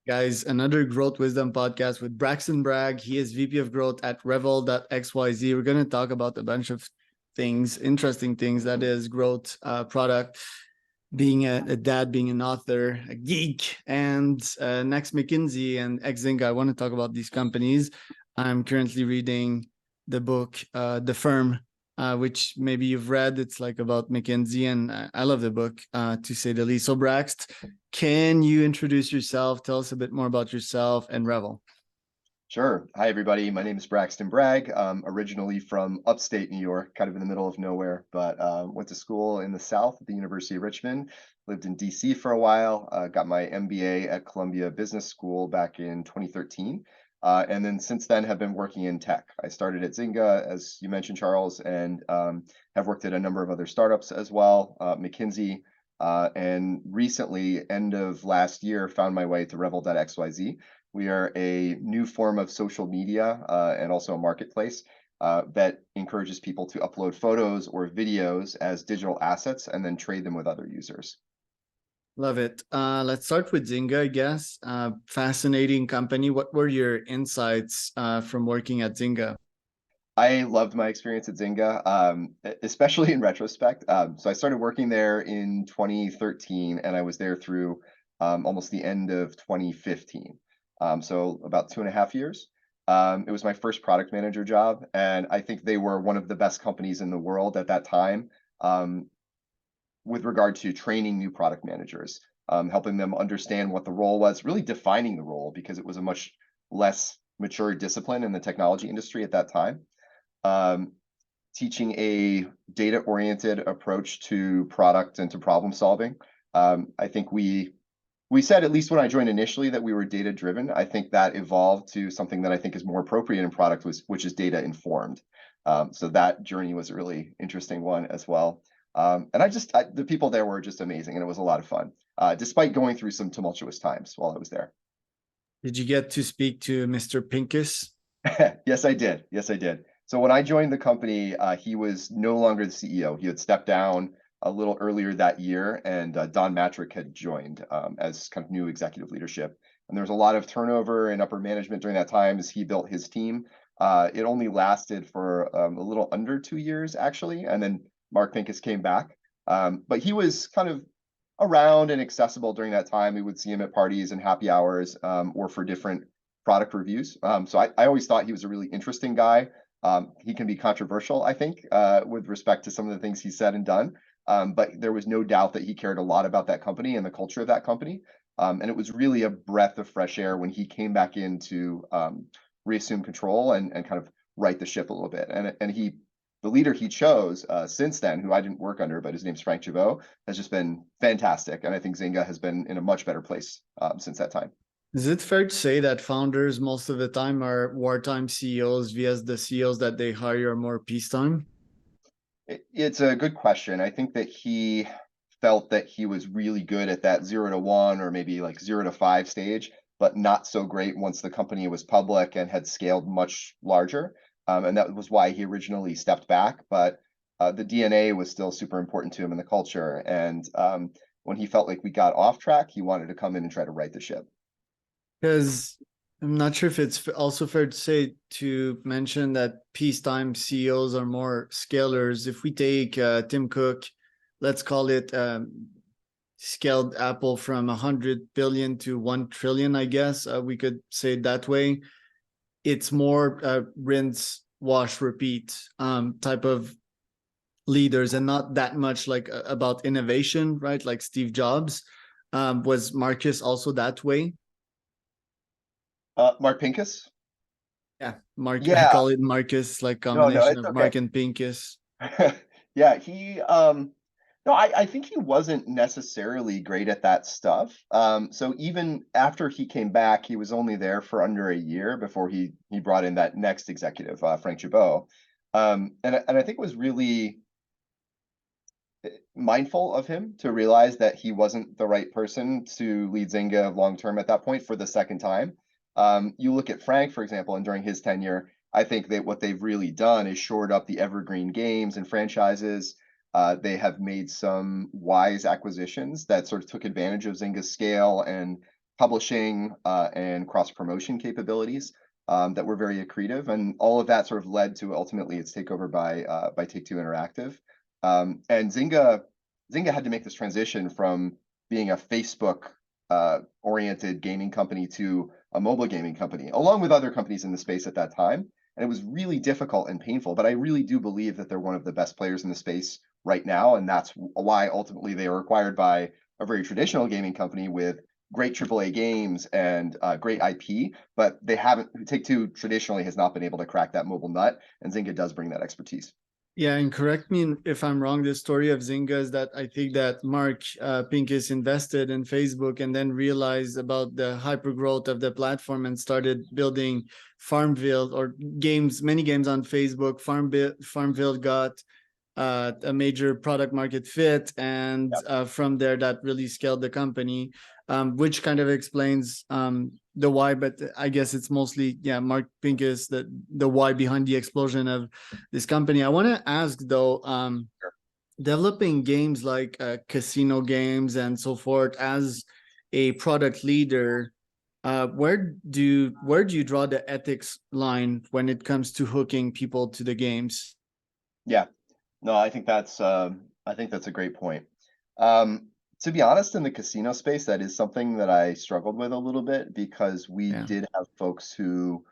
Guys, another Growth Wisdom podcast with Braxton Bragg. He is VP of Growth at revel.xyz. We're going to talk about a bunch of things, interesting things, that is growth, product, being a dad, being an author, a geek, and next McKinsey and Zynga. I want to talk about these companies. I'm currently reading the book, The Firm, which maybe you've read. It's like about McKinsey, and I love the book, to say the least. So Braxt, can you introduce yourself? Tell us a bit more about yourself and Revel. Sure. Hi, everybody. My name is Braxton Bragg. Originally from upstate New York, kind of in the middle of nowhere, but went to school in the South at the University of Richmond, lived in DC for a while, got my MBA at Columbia Business School back in 2013. And then since then have been working in tech. I started at Zynga, as you mentioned, Charles, and have worked at a number of other startups as well, McKinsey, and recently, end of last year, found my way to revel.xyz. We are a new form of social media and also a marketplace that encourages people to upload photos or videos as digital assets and then trade them with other users. Love it. Let's start with Zynga, I guess. Fascinating company. What were your insights from working at Zynga? I loved my experience at Zynga, especially in retrospect. So I started working there in 2013, and I was there through almost the end of 2015. So about 2.5 years. It was my first product manager job, and I think they were one of the best companies in the world at that time, with regard to training new product managers, helping them understand what the role was, really defining the role because it was a much less mature discipline in the technology industry at that time. Teaching a data-oriented approach to product and to problem solving. I think we said, at least when I joined initially, that we were data-driven. I think that evolved to something that I think is more appropriate in product, which is data-informed. So that journey was a really interesting one as well. And the people there were just amazing, and it was a lot of fun, despite going through some tumultuous times while I was there. Did you get to speak to Mr. Pincus? Yes, I did. Yes, I did. So when I joined the company, he was no longer the CEO. He had stepped down a little earlier that year, and Don Matrick had joined as kind of new executive leadership. And there was a lot of turnover in upper management during that time as he built his team. It only lasted for a little under 2 years, actually, and then Mark Pincus came back. But he was kind of around and accessible during that time. We would see him at parties and happy hours, or for different product reviews. So I always thought he was a really interesting guy. He can be controversial, I think, with respect to some of the things he said and done. But there was no doubt that he cared a lot about that company and the culture of that company. And it was really a breath of fresh air when he came back in to reassume control and kind of right the ship a little bit. And the leader he chose since then, who I didn't work under, but his name's Frank Gibeau, has just been fantastic. And I think Zynga has been in a much better place since that time. Is it fair to say that founders most of the time are wartime CEOs, via the CEOs that they hire are more peacetime? It's a good question. I think that he felt that he was really good at that 0 to 1 or maybe like 0 to 5 stage, but not so great once the company was public and had scaled much larger. And that was why he originally stepped back. But the DNA was still super important to him in the culture. And when he felt like we got off track, he wanted to come in and try to right the ship. Because I'm not sure if it's also fair to say, to mention that peacetime CEOs are more scalers. If we take Tim Cook, let's call it scaled Apple from 100 billion to 1 trillion, I guess we could say it that way. It's more rinse, wash, repeat type of leaders, and not that much like about innovation, right? Like Steve Jobs. Was Marcus also that way? Mark Pincus? Yeah, Mark. I Yeah. call it Marcus, like No, combination it's of okay. Mark and Pincus. Yeah, no, I think he wasn't necessarily great at that stuff. So even after he came back, he was only there for under a year before he brought in that next executive, Frank Gibeau. And I think it was really mindful of him to realize that he wasn't the right person to lead Zynga long term at that point for the second time. You look at Frank, for example, and during his tenure, I think that what they've really done is shored up the evergreen games and franchises. They have made some wise acquisitions that sort of took advantage of Zynga's scale and publishing and cross-promotion capabilities that were very accretive, and all of that sort of led to ultimately its takeover by Take-Two Interactive. And Zynga had to make this transition from being a Facebook oriented gaming company to a mobile gaming company, along with other companies in the space at that time. And it was really difficult and painful, but I really do believe that they're one of the best players in the space right now. And that's why ultimately they were acquired by a very traditional gaming company with great AAA games and great IP, but they haven't, Take-Two traditionally has not been able to crack that mobile nut, and Zynga does bring that expertise. Yeah, and correct me if I'm wrong. The story of Zynga is that I think that Mark Pincus invested in Facebook and then realized about the hyper growth of the platform and started building Farmville or games, many games on Facebook. Farmville got a major product market fit, and from there that really scaled the company, which kind of explains the why, but I guess it's mostly Mark Pincus, the why behind the explosion of this company. I want to ask though, developing games like casino games and so forth as a product leader, where do you draw the ethics line when it comes to hooking people to the games? Yeah, no, I think that's a great point. To be honest, in the casino space, that is something that I struggled with a little bit, because we did have folks who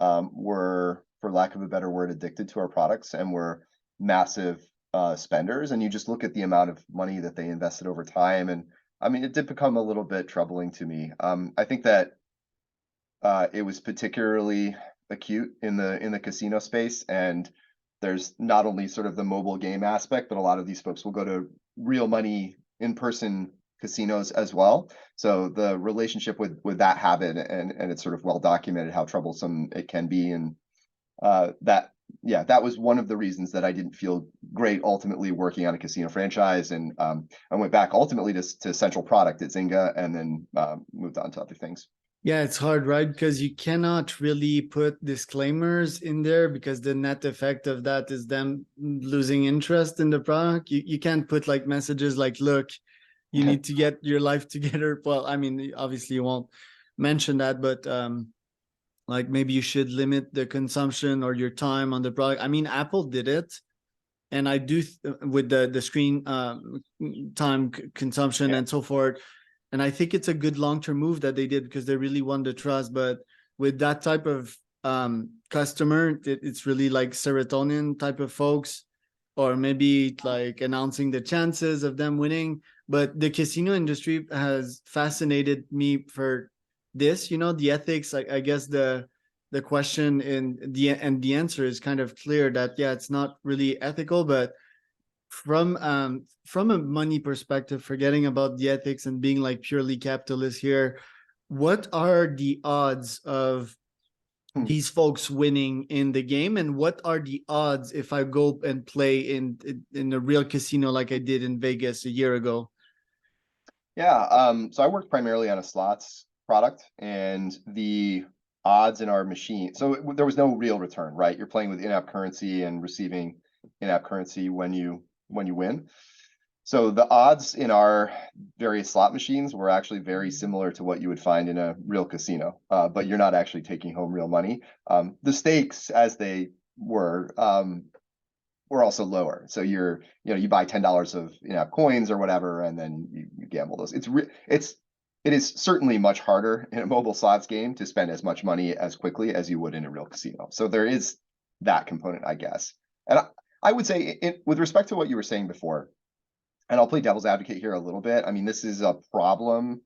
were, for lack of a better word, addicted to our products and were massive spenders. And you just look at the amount of money that they invested over time, and I mean, it did become a little bit troubling to me. I think that it was particularly acute in the casino space, and there's not only sort of the mobile game aspect, but a lot of these folks will go to real money in-person casinos as well. So the relationship with that habit, and it's sort of well documented how troublesome it can be. And that was one of the reasons that I didn't feel great ultimately working on a casino franchise. And I went back ultimately to central product at Zynga, and then moved on to other things. Yeah, it's hard, right? Because you cannot really put disclaimers in there, because the net effect of that is them losing interest in the product. You can't put like messages like, look, you need to get your life together. Well, I mean, obviously you won't mention that, but like maybe you should limit the consumption or your time on the product. I mean, Apple did it. And I do with the screen time consumption and so forth. And I think it's a good long-term move that they did, because they really won the trust. But with that type of customer, it's really like serotonin type of folks, or maybe like announcing the chances of them winning. But the casino industry has fascinated me for this, the ethics. I guess the question and the answer is kind of clear that, it's not really ethical, but from a money perspective, forgetting about the ethics and being like purely capitalist here, what are the odds of these folks winning in the game, and what are the odds if I go and play in a real casino like I did in Vegas a year ago? So I worked primarily on a slots product, and the odds in our machine, so there was no real return, right? You're playing with in-app currency and receiving in-app currency when you win. So the odds in our various slot machines were actually very similar to what you would find in a real casino, but you're not actually taking home real money. The stakes, as they were also lower. So you buy $10 of in-app coins or whatever, and then you gamble those. It is certainly much harder in a mobile slots game to spend as much money as quickly as you would in a real casino. So there is that component, I guess. And I would say, with respect to what you were saying before, and I'll play devil's advocate here a little bit. I mean, this is a problem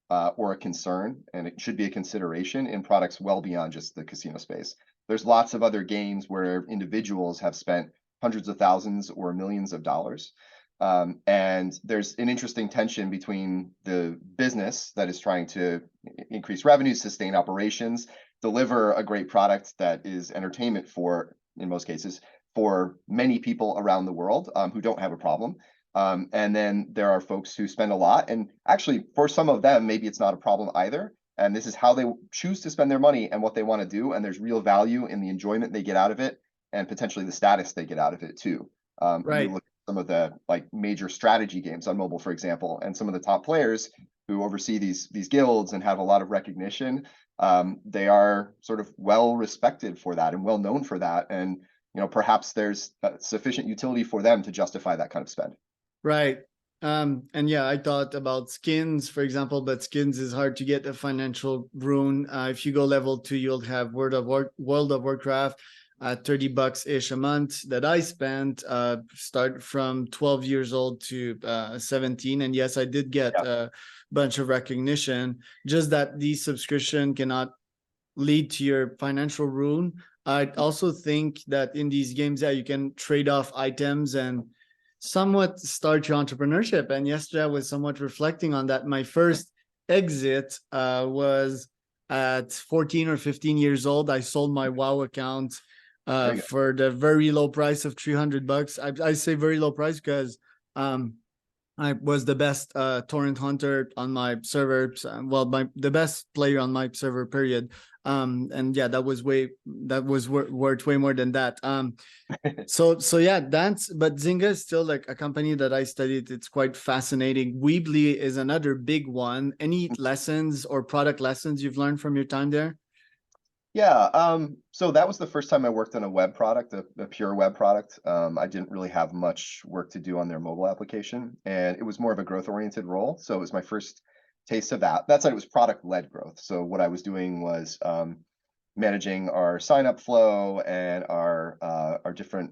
or a concern, and it should be a consideration in products well beyond just the casino space. There's lots of other games where individuals have spent hundreds of thousands or millions of dollars. And there's an interesting tension between the business that is trying to increase revenue, sustain operations, deliver a great product that is entertainment for, in most cases, for many people around the world who don't have a problem. And then there are folks who spend a lot, and actually for some of them, maybe it's not a problem either. And this is how they choose to spend their money and what they want to do. And there's real value in the enjoyment they get out of it, and potentially the status they get out of it too. Right. You look some of the like major strategy games on mobile, for example, and some of the top players who oversee these guilds and have a lot of recognition. They are sort of well respected for that and well known for that, and perhaps there's sufficient utility for them to justify that kind of spend. Right. And yeah, I thought about skins, for example, but skins is hard to get a financial rune. If you go level 2, you'll have World of Warcraft at $30 ish a month that I spent, start from 12 years old to 17. And yes, I did get a bunch of recognition, just that the subscription cannot lead to your financial ruin. I also think that in these games, yeah, you can trade off items and somewhat start your entrepreneurship. And yesterday I was somewhat reflecting on that. My first exit was at 14 or 15 years old. I sold my WoW account for the very low price of $300. I say very low price because I was the best torrent hunter on my server. Well, the best player on my server, period. And yeah, that was worth way more than that. So yeah, but Zynga is still like a company that I studied. It's quite fascinating. Weebly is another big one. Any lessons or product lessons you've learned from your time there? Yeah, so that was the first time I worked on a web product, a pure web product. I didn't really have much work to do on their mobile application, and it was more of a growth-oriented role. So it was my first taste of that. That said, it was product-led growth. So what I was doing was managing our sign-up flow and our different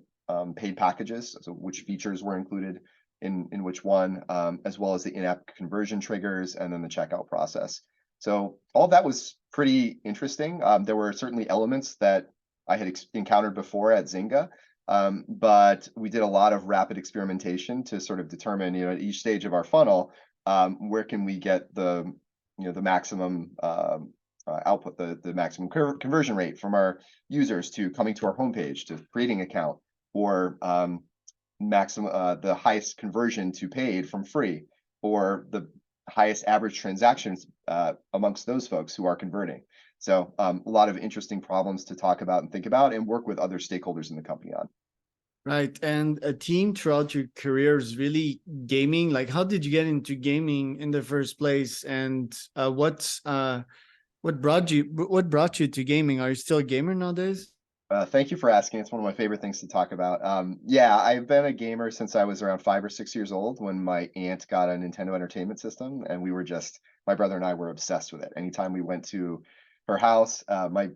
paid packages, so which features were included in which one, as well as the in-app conversion triggers and then the checkout process. So all that was pretty interesting. There were certainly elements that I had encountered before at Zynga, but we did a lot of rapid experimentation to sort of determine, at each stage of our funnel, where can we get the maximum output, the maximum conversion rate from our users to coming to our homepage, to creating an account, or maximum the highest conversion to paid from free, or the highest average transactions amongst those folks who are converting. So a lot of interesting problems to talk about and think about and work with other stakeholders in the company on. Right. And a team throughout your career is really gaming. Like, how did you get into gaming in the first place? And what brought you to gaming? Are you still a gamer nowadays? Thank you for asking. It's one of my favorite things to talk about. Yeah, I've been a gamer since I was around 5 or 6 years old when my aunt got a Nintendo Entertainment System, and my brother and I were obsessed with it. Anytime we went to her house, my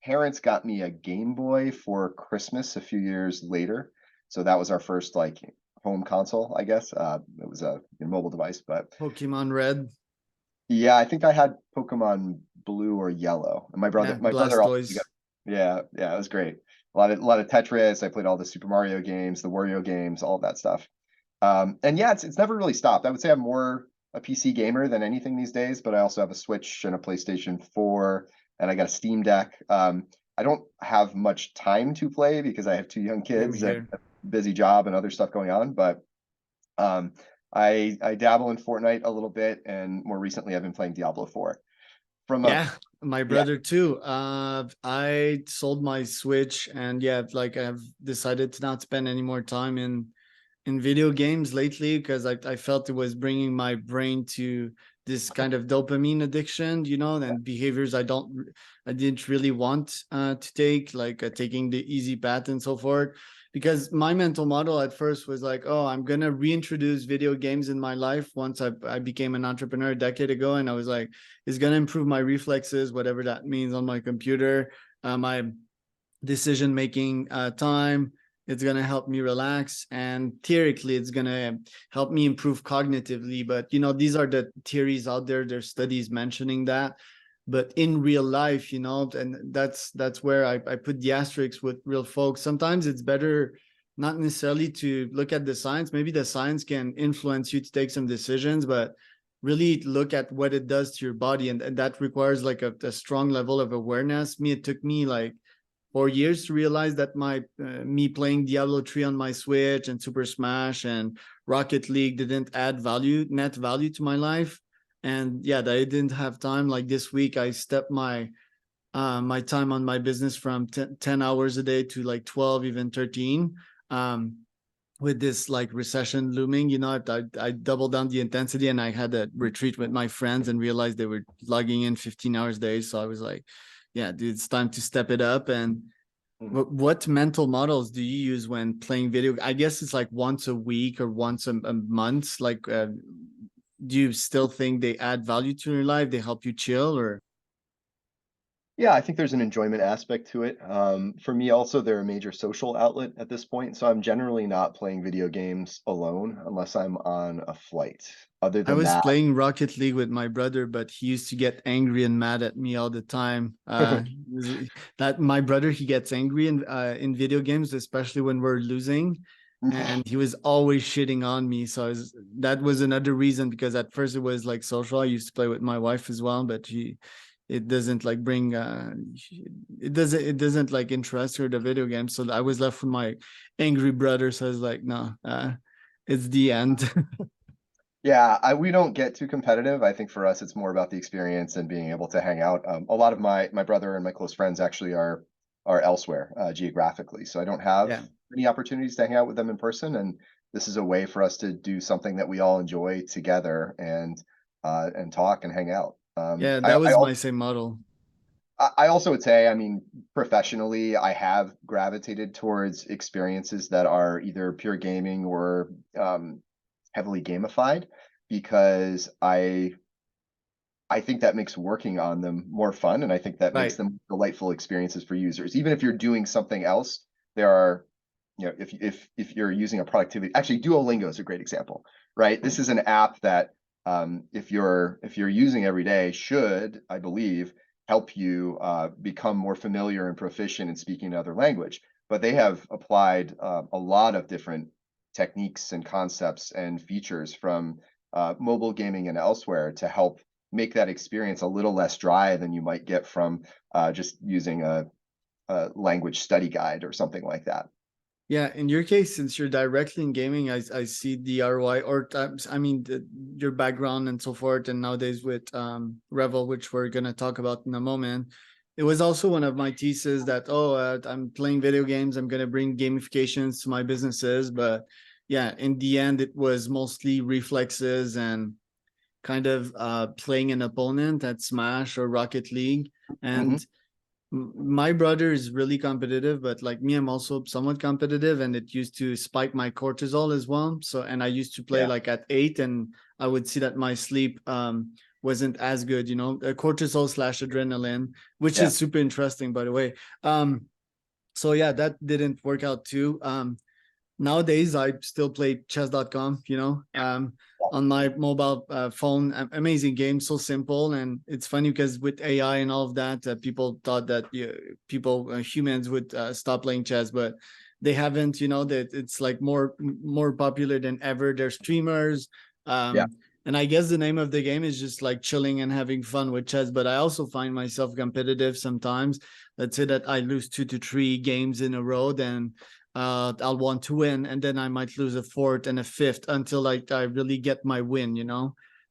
parents got me a Game Boy for Christmas a few years later. So that was our first like home console, I guess. It was a mobile device, but Pokemon Red. yeah, I think I had Pokemon Blue or Yellow, and my brother also Blastoise. got. Yeah, it was great. A lot of Tetris. I played all the Super Mario games, the Wario games, all of that stuff. And yeah, it's never really stopped. I would say I'm more a PC gamer than anything these days, but I also have a Switch and a PlayStation 4, and I got a Steam Deck. I don't have much time to play because I have 2 young kids and a busy job and other stuff going on, but I dabble in Fortnite a little bit, and more recently I've been playing Diablo 4. My brother too. I sold my Switch, and yeah, like I've decided to not spend any more time in video games lately because I felt it was bringing my brain to this kind of dopamine addiction, and behaviors I didn't really want to take, like taking the easy path and so forth. Because my mental model at first was like, oh, I'm gonna reintroduce video games in my life once I became an entrepreneur a decade ago, and I was like, it's gonna improve my reflexes, whatever that means, on my computer, my decision making time. It's gonna help me relax, and theoretically, it's gonna help me improve cognitively. But these are the theories out there. There's studies mentioning that. But in real life, and that's where I put the asterisks with real folks. Sometimes it's better not necessarily to look at the science. Maybe the science can influence you to take some decisions, but really look at what it does to your body. And that requires like a strong level of awareness. It took me like 4 years to realize that me playing Diablo 3 on my Switch and Super Smash and Rocket League didn't add net value to my life. And yeah, I didn't have time. Like this week, I stepped my time on my business from 10 hours a day to like 12, even 13. with this like recession looming, I doubled down the intensity, and I had a retreat with my friends and realized they were logging in 15 hours a day. So I was like, yeah, dude, it's time to step it up. And what mental models do you use when playing video? I guess it's like once a week or once a month. Like, do you still think they add value to your life? They help you chill, or? Yeah, I think there's an enjoyment aspect to it. For me, also, they're a major social outlet at this point. So I'm generally not playing video games alone unless I'm on a flight. Other I than was that, playing Rocket League with my brother, but he used to get angry and mad at me all the time. That my brother, he gets angry in video games, especially when we're losing, and he was always shitting on me. So that was another reason, because at first it was like social. I used to play with my wife as well, but it doesn't like bring it doesn't like interest her, the video game. So I was left with my angry brother. So I was like, no, it's the end. yeah, we don't get too competitive. I think for us, it's more about the experience and being able to hang out. A lot of my brother and my close friends actually are elsewhere geographically, so I don't have Yeah. many opportunities to hang out with them in person. And this is a way for us to do something that we all enjoy together and talk and hang out. Yeah, that was my same model. I also would say, I mean, professionally, I have gravitated towards experiences that are either pure gaming or heavily gamified because I think that makes working on them more fun, and I think that makes Right. them delightful experiences for users. Even if you're doing something else, there are, if you're using a productivity, actually, Duolingo is a great example, right? This is an app that if you're using every day, should, I believe, help you become more familiar and proficient in speaking another language. But they have applied a lot of different techniques and concepts and features from mobile gaming and elsewhere to help make that experience a little less dry than you might get from just using a language study guide or something like that. Yeah, in your case, since you're directly in gaming, I see the ROI, or I mean, your background and so forth. And nowadays with Revel, which we're gonna talk about in a moment, it was also one of my theses that, I'm playing video games, I'm gonna bring gamifications to my businesses. But yeah, in the end, it was mostly reflexes and kind of playing an opponent at Smash or Rocket League. Hmm. And my brother is really competitive, but like me, I'm also somewhat competitive, and it used to spike my cortisol as well. So, and I used to play Yeah. like at 8, and I would see that my sleep wasn't as good, cortisol slash adrenaline, which Yeah. is super interesting, by the way. So yeah, that didn't work out too. Nowadays I still play chess.com, on my mobile phone. Amazing game, so simple. And it's funny because with AI and all of that, people thought that humans would stop playing chess, but they haven't. That it's like more popular than ever. They're streamers. Yeah. And I guess the name of the game is just like chilling and having fun with chess. But I also find myself competitive sometimes. Let's say that I lose 2 to 3 games in a row, then I'll want to win, and then I might lose a fourth and a fifth until like I really get my win.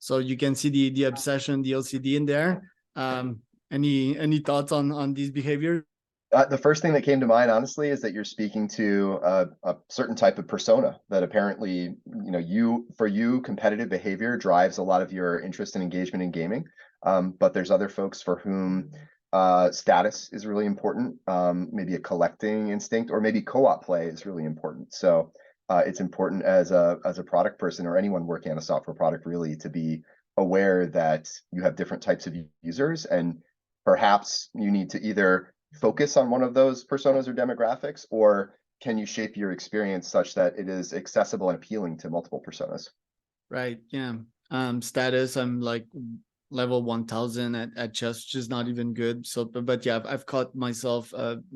So you can see the obsession, the LCD in there. Any thoughts on these behaviors? The first thing that came to mind, honestly, is that you're speaking to a certain type of persona that apparently, for you, competitive behavior drives a lot of your interest and engagement in gaming. But there's other folks for whom status is really important. Maybe a collecting instinct, or maybe co-op play is really important. So it's important as a product person or anyone working on a software product, really, to be aware that you have different types of users, and perhaps you need to either focus on one of those personas or demographics, or can you shape your experience such that it is accessible and appealing to multiple personas? Right. Yeah. Status. I'm like level 1000 at chess, which is not even good. So, but yeah, I've caught myself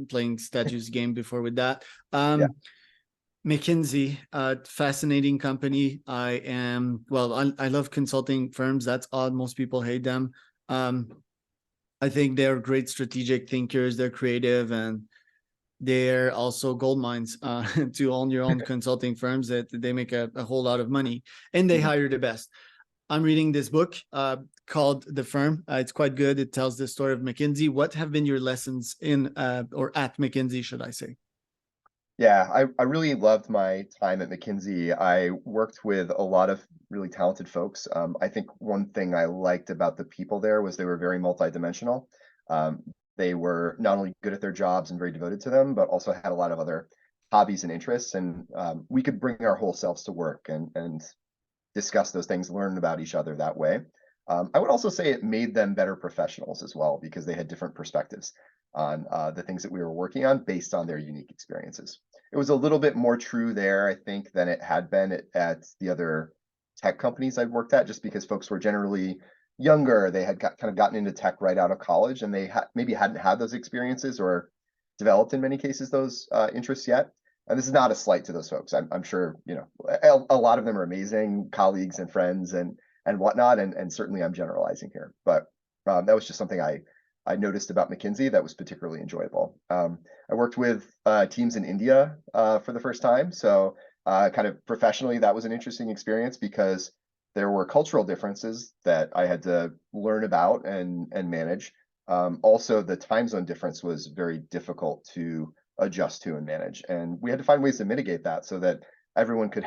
playing statues game before with that. Yeah. McKinsey, fascinating company. I love consulting firms. That's odd. Most people hate them. Um, I think they're great strategic thinkers. They're creative, and they're also gold mines to own your own consulting firms that they make a whole lot of money, and they Mhm. hire the best. I'm reading this book called The Firm. It's quite good. It tells the story of McKinsey. What have been your lessons in or at McKinsey, should I say? Yeah, I really loved my time at McKinsey. I worked with a lot of really talented folks. I think one thing I liked about the people there was they were very multidimensional. Um, they were not only good at their jobs and very devoted to them, but also had a lot of other hobbies and interests. And we could bring our whole selves to work and discuss those things, learn about each other that way. I would also say it made them better professionals as well because they had different perspectives on the things that we were working on based on their unique experiences. It was a little bit more true there, I think, than it had been at the other tech companies I've worked at, just because folks were generally younger. They had kind of gotten into tech right out of college, and they maybe hadn't had those experiences or developed in many cases those interests yet. And this is not a slight to those folks. I'm sure, you know, a lot of them are amazing colleagues and friends and whatnot. And certainly I'm generalizing here, but that was just something I noticed about McKinsey that was particularly enjoyable. I worked with teams in India for the first time. So kind of professionally, that was an interesting experience because there were cultural differences that I had to learn about and manage. Also, the time zone difference was very difficult to adjust to and manage. And we had to find ways to mitigate that so that everyone could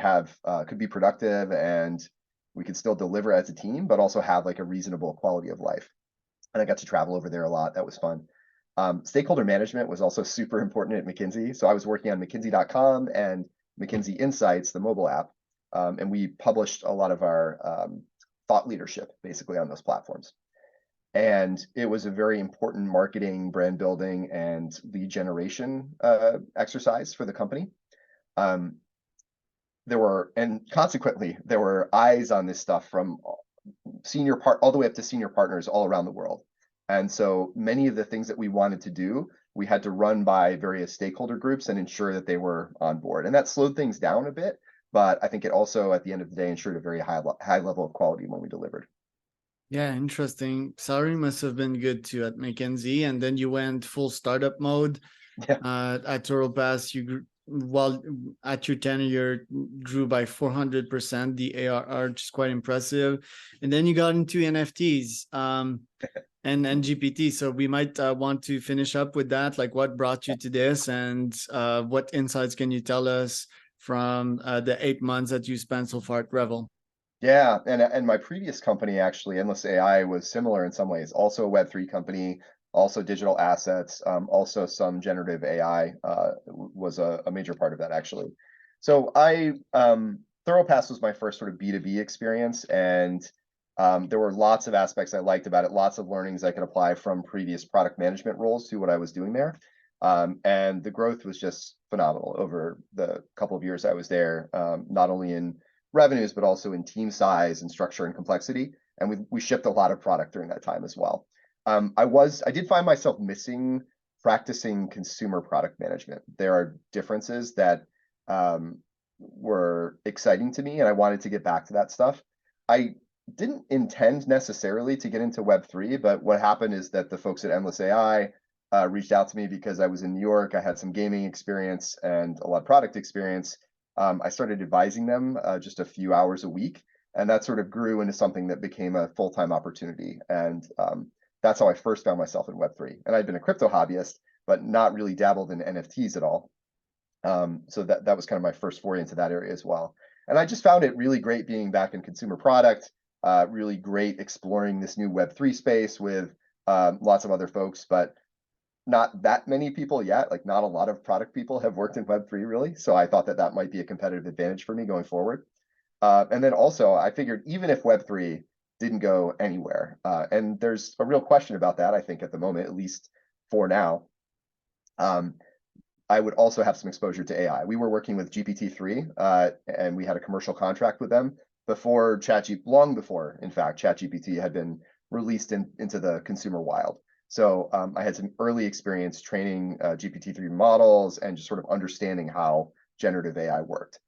be productive and we could still deliver as a team, but also have like a reasonable quality of life. And I got to travel over there a lot. That was fun. Stakeholder management was also super important at McKinsey. So I was working on McKinsey.com and McKinsey Insights, the mobile app. And we published a lot of our thought leadership basically on those platforms. And it was a very important marketing, brand building, and lead generation exercise for the company. Um, and consequently, there were eyes on this stuff from all the way up to senior partners all around the world. And so many of the things that we wanted to do, we had to run by various stakeholder groups and ensure that they were on board. And that slowed things down a bit, but I think it also, at the end of the day, ensured a very high level of quality when we delivered. Yeah, interesting. Salary must have been good too at McKinsey, and then you went full startup mode. Yeah. At Total Pass, while at your tenure, grew by 400% the ARR, which is quite impressive. And then you got into NFTs and GPT. So we might want to finish up with that. Like, what brought you to this, and what insights can you tell us from the 8 months that you spent so far at Revel? Yeah, and my previous company actually, Endless AI, was similar in some ways. Also a Web3 company, also digital assets, also some generative AI was a major part of that actually. So ThoroughPass was my first sort of B2B experience, and there were lots of aspects I liked about it, lots of learnings I could apply from previous product management roles to what I was doing there. And the growth was just phenomenal over the couple of years I was there, not only in revenues, but also in team size and structure and complexity. And we shipped a lot of product during that time as well. I did find myself missing practicing consumer product management. There are differences that were exciting to me, and I wanted to get back to that stuff. I didn't intend necessarily to get into Web3, but what happened is that the folks at Endless AI reached out to me because I was in New York. I had some gaming experience and a lot of product experience. I started advising them just a few hours a week, and that sort of grew into something that became a full-time opportunity. And that's how I first found myself in Web3. And I'd been a crypto hobbyist, but not really dabbled in NFTs at all. So that was kind of my first foray into that area as well. And I just found it really great being back in consumer product, really great exploring this new Web3 space with lots of other folks, but not that many people yet. Like, not a lot of product people have worked in Web3 really. So I thought that might be a competitive advantage for me going forward. And then also I figured even if Web3 didn't go anywhere, and there's a real question about that, I think at the moment, at least for now, I would also have some exposure to AI. We were working with GPT-3, and we had a commercial contract with them long before, in fact, ChatGPT had been released into the consumer wild. So I had some early experience training GPT-3 models and just sort of understanding how generative AI worked.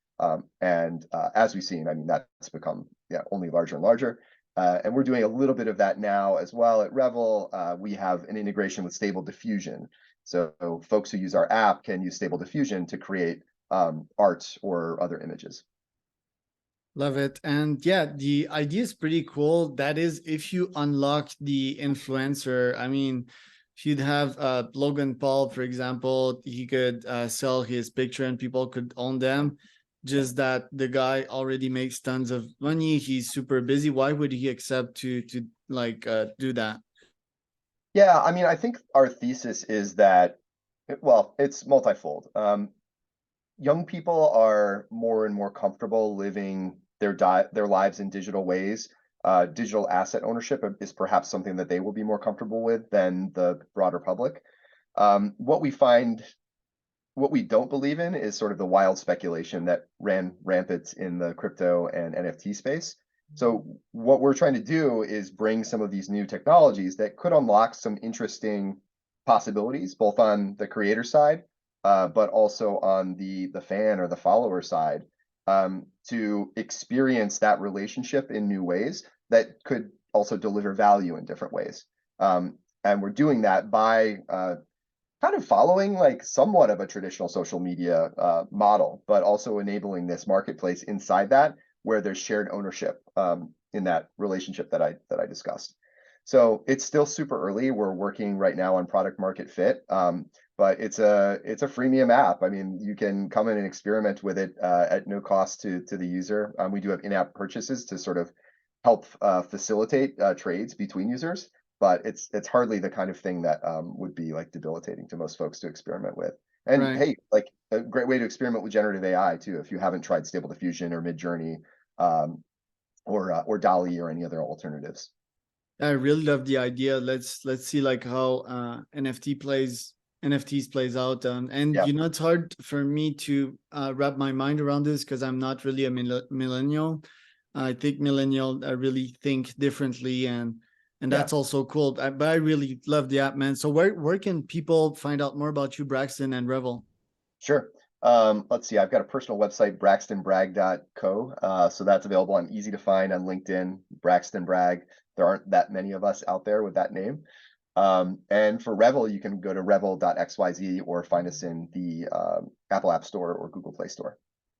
And as we've seen, I mean, that's become only larger and larger. And we're doing a little bit of that now as well at Revel. We have an integration with Stable Diffusion. So folks who use our app can use Stable Diffusion to create art or other images. Love it. And yeah, the idea is pretty cool. That is, if you unlock the influencer, I mean, if you'd have Logan Paul, for example, he could sell his picture and people could own them. Just that the guy already makes tons of money. He's super busy. Why would he accept to like do that? Yeah, I mean, I think our thesis is that, well, it's multifold. Young people are more and more comfortable living their lives in digital ways. Digital asset ownership is perhaps something that they will be more comfortable with than the broader public. What we find, what we don't believe in is sort of the wild speculation that ran rampant in the crypto and NFT space. So what we're trying to do is bring some of these new technologies that could unlock some interesting possibilities, both on the creator side, but also on the fan or the follower side, to experience that relationship in new ways that could also deliver value in different ways. And we're doing that by kind of following like somewhat of a traditional social media model, but also enabling this marketplace inside that where there's shared ownership in that relationship that I discussed. So it's still super early. We're working right now on product market fit, but it's a freemium app. I mean, you can come in and experiment with it at no cost to the user. We do have in-app purchases to sort of help facilitate trades between users, but it's hardly the kind of thing that would be like debilitating to most folks to experiment with. And Right. hey, like a great way to experiment with generative AI too, if you haven't tried Stable Diffusion or Midjourney, or DALL-E or any other alternatives. I really love the idea. Let's see like how NFTs plays out, and Yeah, you know it's hard for me to wrap my mind around this because I'm not really a millennial. I think millennial really think differently, and yeah, that's also cool. But I really love the app, man. So where can people find out more about you, Braxton and Revel? sure. Let's see, I've got a personal website, braxtonbragg.co. So that's available on easy to find on LinkedIn, Braxton Bragg. There aren't that many of us out there with that name. And for Revel, you can go to revel.xyz or find us in the Apple App Store or Google Play Store.